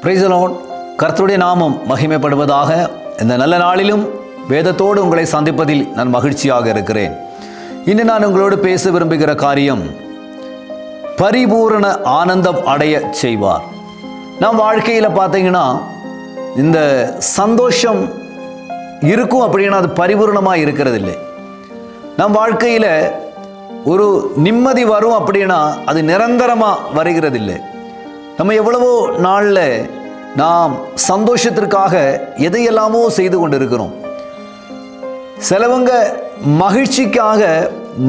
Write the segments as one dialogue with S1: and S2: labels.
S1: Praise the Lord. கர்த்தருடைய நாமம் மகிமைப்படுவதாக. இந்த நல்ல நாளிலும் வேதத்தோடு உங்களை சந்திப்பதில் நான் மகிழ்ச்சியாக இருக்கிறேன். இன்று நான் உங்களோடு பேச விரும்புகிற காரியம், பரிபூரண ஆனந்தம் அடைய செய்வார். நாம் வாழ்க்கையில் பார்த்தீங்கன்னா இந்த சந்தோஷம் இருக்கும் அப்படின்னா அது பரிபூர்ணமாக இருக்கிறது இல்லை. நம் வாழ்க்கையில் ஒரு நிம்மதி வரும் அப்படின்னா அது நிரந்தரமாக வருகிறதில்லை. நம்ம எவ்வளவோ நாளில் நாம் சந்தோஷத்திற்காக எதையெல்லாமோ செய்து கொண்டிருக்கிறோம். சிலவங்க மகிழ்ச்சிக்காக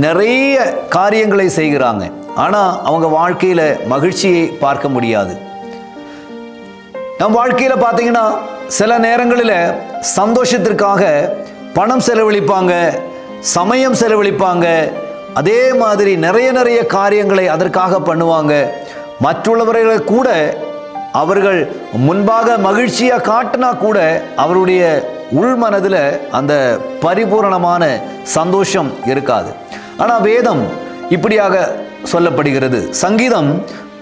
S1: நிறைய காரியங்களை செய்கிறாங்க, ஆனால் அவங்க வாழ்க்கையில் மகிழ்ச்சியை பார்க்க முடியாது. நம் வாழ்க்கையில் பார்த்தீங்கன்னா சில நேரங்களில் சந்தோஷத்திற்காக பணம் செலவழிப்பாங்க, சமயம் செலவழிப்பாங்க, அதே மாதிரி நிறைய காரியங்களை அதற்காக பண்ணுவாங்க. மற்றவர்களை கூட அவர்கள் முன்பாக மகிழ்ச்சியாக காட்டினா கூட அவருடைய உள்மனதில் அந்த பரிபூரணமான சந்தோஷம் இருக்காது. ஆனால் வேதம் இப்படியாக சொல்லப்படுகிறது. சங்கீதம்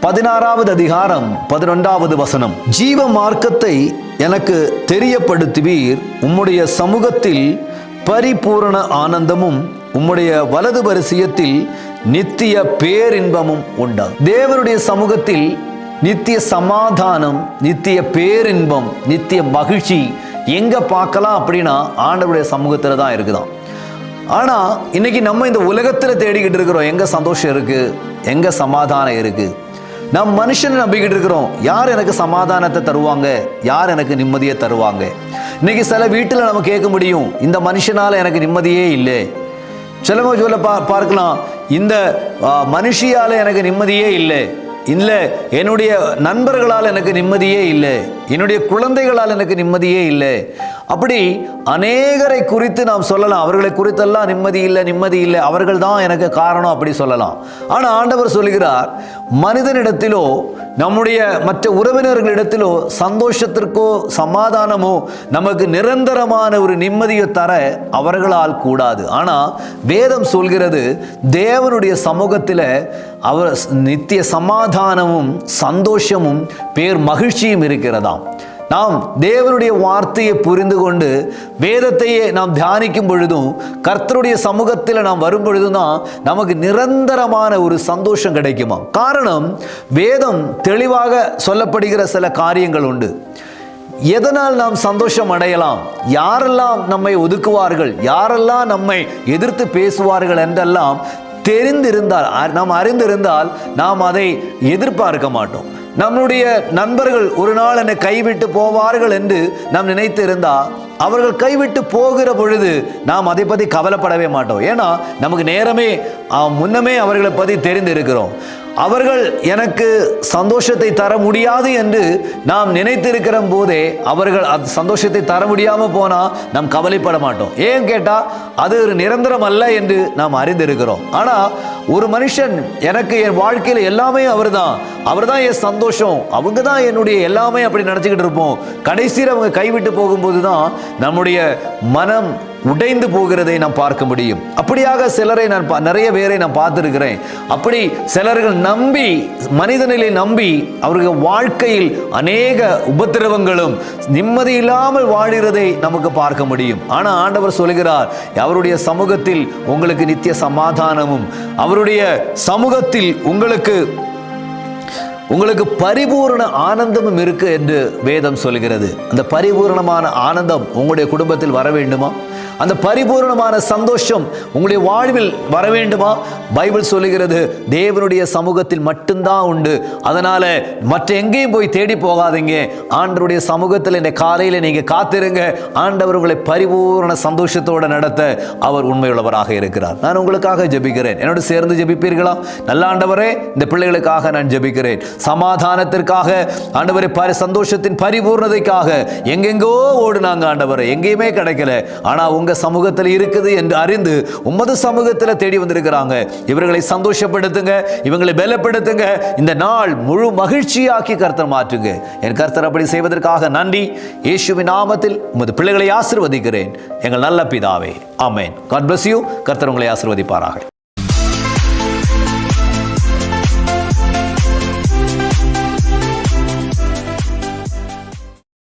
S1: 16வது அதிகாரம் 11வது வசனம், ஜீவ மார்க்கத்தை எனக்கு தெரியப்படுத்துவீர், உம்முடைய சமூகத்தில் பரிபூரண ஆனந்தமும் உம்முடைய வலது வரிசையத்தில் நித்திய பேரின்பமும் உண்டாகும். தேவனுடைய சமூகத்தில் நித்திய சமாதானம், நித்திய பேரின்பம், நித்திய மகிழ்ச்சி எங்க பார்க்கலாம் அப்படின்னா ஆண்டவருடைய சமூகத்தில் தான் இருக்குதான். ஆனால் இன்னைக்கு நம்ம இந்த உலகத்தில் தேடிக்கிட்டு இருக்கிறோம், எங்க சந்தோஷம் இருக்கு, எங்க சமாதானம் இருக்கு. நம் மனுஷனை நம்பிக்கிட்டு இருக்கிறோம், யார் எனக்கு சமாதானத்தை தருவாங்க, யார் எனக்கு நிம்மதியை தருவாங்க. இன்னைக்கு சில வீட்டில் நம்ம கேட்க முடியும், இந்த மனுஷனால எனக்கு நிம்மதியே இல்லை. சிலவங்க சொல்ல பார்க்கலாம், இந்த மனுஷியால் எனக்கு நிம்மதியே இல்லை, என்னுடைய நண்பர்களால் எனக்கு நிம்மதியே இல்லை, என்னுடைய குழந்தைகளால் எனக்கு நிம்மதியே இல்லை. அப்படி அநேகரை குறித்து நாம் சொல்லலாம், அவர்களை குறித்தெல்லாம் நிம்மதி இல்லை, அவர்கள் தான் எனக்கு காரணம் அப்படி சொல்லலாம். ஆனால் ஆண்டவர் சொல்கிறார், மனிதனிடத்திலோ நம்முடைய மற்ற உறவினர்களிடத்திலோ சந்தோஷத்திற்கோ சமாதானமோ நமக்கு நிரந்தரமான ஒரு நிம்மதியை தர அவர்களால் கூடாது. ஆனால் வேதம் சொல்கிறது, தேவனுடைய சமூகத்தில் அவர் நித்திய சமாதானமும் சந்தோஷமும் பேர் மகிழ்ச்சியும் இருக்கிறதாம். நாம் தேவனுடைய வார்த்தையை புரிந்து கொண்டு வேதத்தையே நாம் தியானிக்கும் பொழுதும் கர்த்தருடைய சமூகத்தில் நாம் வரும் பொழுதும் தான் நமக்கு நிரந்தரமான ஒரு சந்தோஷம் கிடைக்குமா. காரணம், வேதம் தெளிவாக சொல்லப்படுகிற சில காரியங்கள் உண்டு. எதனால் நாம் சந்தோஷம் அடையலாம், யாரெல்லாம் நம்மை ஒதுக்குவார்கள், யாரெல்லாம் நம்மை எதிர்த்து பேசுவார்கள் என்றெல்லாம் தெரிந்திருந்தால், நாம் அறிந்திருந்தால் நாம் அதை எதிர்பார்க்க மாட்டோம். நம்முடைய நண்பர்கள் ஒரு நாள் என்னை கைவிட்டு போவார்கள் என்று நாம் நினைத்து இருந்தால் அவர்கள் கைவிட்டு போகிற பொழுது நாம் அதை பற்றி கவலைப்படவே மாட்டோம். ஏன்னா நமக்கு முன்னமே அவர்களை பற்றி தெரிந்திருக்கிறோம். அவர்கள் எனக்கு சந்தோஷத்தை தர முடியாது என்று நாம் நினைத்திருக்கிற போதே அவர்கள் அது சந்தோஷத்தை தர முடியாமல் போனால் நாம் கவலைப்பட மாட்டோம். ஏன் கேட்டால் அது ஒரு நிரந்தரம் அல்ல என்று நாம் அறிந்திருக்கிறோம். ஆனால் ஒரு மனுஷன் எனக்கு என் வாழ்க்கையில் எல்லாமே அவர் தான் என் சந்தோஷம், அவங்க தான் என்னுடைய எல்லாமே அப்படி நினச்சிக்கிட்டு இருப்போம். கடைசியில் அவங்க கைவிட்டு போகும்போது தான் நம்முடைய மனம் உடைந்து போகிறதை நாம் பார்க்க முடியும். அப்படியாக சிலரை நிறைய பேரை நான் பார்த்திருக்கிறேன். அப்படி சிலர்கள் நம்பி, மனிதனிலை நம்பி அவர்கள் வாழ்க்கையில் அநேக உபத்திரவங்களும் நிம்மதி இல்லாமல் வாழ்கிறதை நமக்கு பார்க்க முடியும். ஆனால் ஆண்டவர் சொல்கிறார், அவருடைய சமூகத்தில் உங்களுக்கு நித்திய சமாதானமும், அவருடைய சமூகத்தில் உங்களுக்கு பரிபூரண ஆனந்தமும் இருக்கு என்று வேதம் சொல்கிறது. அந்த பரிபூரணமான ஆனந்தம் உங்களுடைய குடும்பத்தில் வர வேண்டுமா? அந்த பரிபூரணமான சந்தோஷம் உங்களுடைய வாழ்வில் வர வேண்டுமா? பைபிள் சொல்லுகிறது, தேவனுடைய சமூகத்தில் மட்டும்தான் உண்டு. அதனால மற்ற எங்கேயும் போய் தேடி போகாதீங்க. ஆண்டவருடைய சமூகத்தில் இந்த காலையில் நீங்க காத்திருங்க. ஆண்டவர் உங்களை பரிபூரண சந்தோஷத்தோடு நடத்த அவர் உண்மையுள்ளவராக இருக்கிறார். நான் உங்களுக்காக ஜெபிக்கிறேன். என்னோடு சேர்ந்து ஜெபிப்பீர்களா? நல்ல ஆண்டவரே, இந்த பிள்ளைகளுக்காக நான் ஜெபிக்கிறேன். சமாதானத்திற்காக ஆண்டவரே, சந்தோஷத்தின் பரிபூர்ணதைக்காக எங்கெங்கோ ஓடுனாங்க ஆண்டவரே, எங்கேயுமே கிடைக்கல. ஆனா உங்க சமூகத்தில் இருக்குது என்று அறிந்து உமது சமூகத்தில் தேடி வந்திருக்கிறாங்க. இவர்களை சந்தோஷப்படுத்துங்க, இவங்களை பலப்படுத்துங்க. இந்த நாள் முழு மகிழ்ச்சியாக்கி கர்த்தர் மாற்றுங்க. என் கர்த்தர் அப்படி செய்வதற்காக நன்றி. இயேசுவின் நாமத்தில் உமது பிள்ளைகளை ஆசீர்வதிக்கிறேன் எங்கள் நல்ல பிதாவே. ஆமென். God bless you. கர்த்தர் உங்களை ஆசீர்வதிப்பாராக.